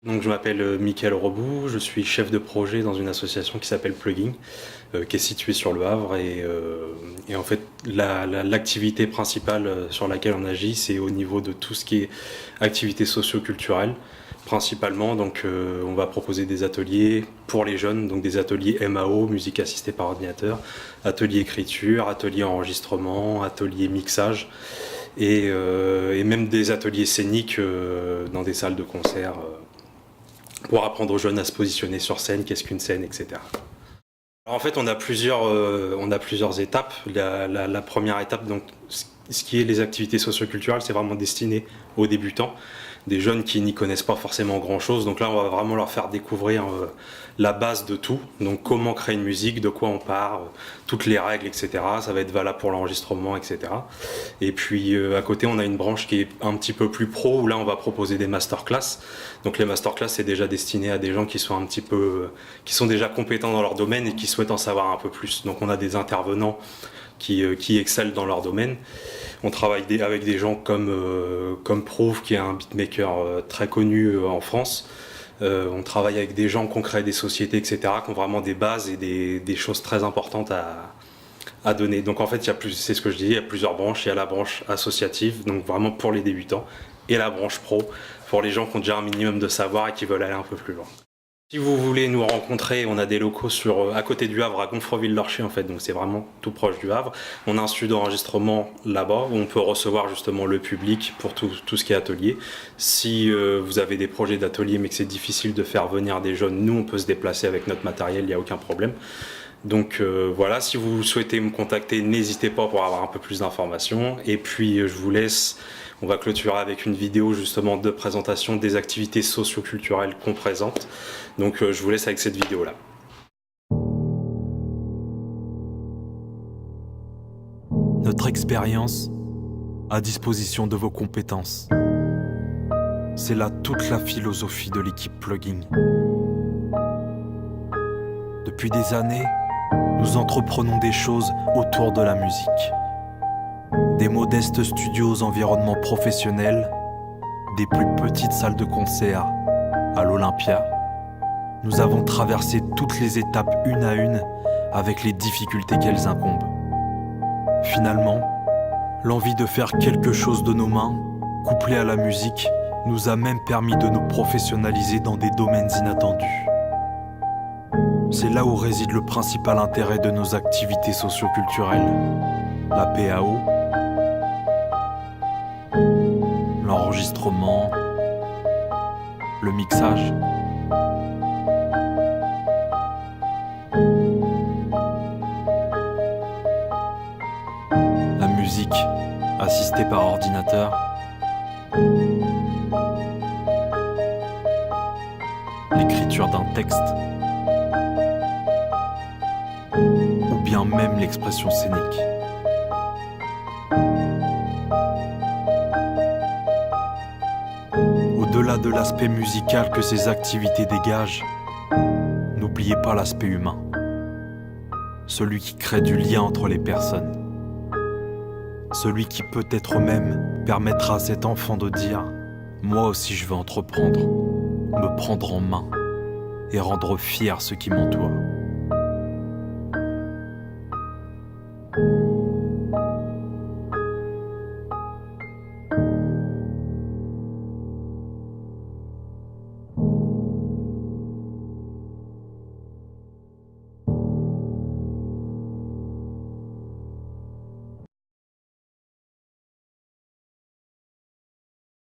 Donc je m'appelle Mickaël Roboux, je suis chef de projet dans une association qui s'appelle Plugin, qui est située sur le Havre. Et en fait, l'activité principale sur laquelle on agit, c'est au niveau de tout ce qui est activité socio-culturelle, principalement. Donc on va proposer des ateliers pour les jeunes, donc des ateliers MAO, musique assistée par ordinateur, ateliers écriture, ateliers enregistrement, ateliers mixage. Et même des ateliers scéniques dans des salles de concert pour apprendre aux jeunes à se positionner sur scène, qu'est-ce qu'une scène, etc. Alors en fait, on a plusieurs étapes. La première étape, donc, ce qui est les activités socioculturelles, c'est vraiment destiné aux débutants, des jeunes qui n'y connaissent pas forcément grand-chose. Donc là, on va vraiment leur faire découvrir la base de tout. Donc comment créer une musique, de quoi on part, toutes les règles, etc. Ça va être valable pour l'enregistrement, etc. Et puis à côté, on a une branche qui est un petit peu plus pro, où là, on va proposer des masterclass. Donc les masterclass, c'est déjà destiné à des gens qui sont qui sont déjà compétents dans leur domaine et qui souhaitent en savoir un peu plus. Donc on a des intervenants qui excellent dans leur domaine. On travaille avec des gens comme Proof, qui est un beatmaker très connu en France. On travaille avec des gens qui ont créé des sociétés, etc., qui ont vraiment des bases et des choses très importantes à donner. Donc en fait, c'est ce que je dis, il y a plusieurs branches. Il y a la branche associative, donc vraiment pour les débutants, et la branche pro, pour les gens qui ont déjà un minimum de savoir et qui veulent aller un peu plus loin. Si vous voulez nous rencontrer, on a des locaux à côté du Havre, à Gonfreville-Lorcher en fait, donc c'est vraiment tout proche du Havre. On a un studio d'enregistrement là-bas où on peut recevoir justement le public pour tout ce qui est atelier. Si vous avez des projets d'atelier mais que c'est difficile de faire venir des jeunes, nous on peut se déplacer avec notre matériel, il n'y a aucun problème. Donc voilà, si vous souhaitez me contacter, n'hésitez pas pour avoir un peu plus d'informations. Et puis je vous laisse, on va clôturer avec une vidéo justement de présentation des activités socio-culturelles qu'on présente. Donc je vous laisse avec cette vidéo-là. Notre expérience à disposition de vos compétences. C'est là toute la philosophie de l'équipe Plugin. Depuis des années, nous entreprenons des choses autour de la musique. Des modestes studios aux environnements professionnels, des plus petites salles de concert à l'Olympia. Nous avons traversé toutes les étapes une à une avec les difficultés qu'elles incombent. Finalement, l'envie de faire quelque chose de nos mains, couplée à la musique, nous a même permis de nous professionnaliser dans des domaines inattendus. C'est là où réside le principal intérêt de nos activités socio-culturelles. La PAO, l'enregistrement, le mixage. La musique assistée par ordinateur. L'écriture d'un texte. Ou bien même l'expression scénique. Au-delà de l'aspect musical que ces activités dégagent, n'oubliez pas l'aspect humain. Celui qui crée du lien entre les personnes. Celui qui peut-être même permettra à cet enfant de dire « Moi aussi je veux entreprendre, me prendre en main et rendre fier ceux qui m'entourent ».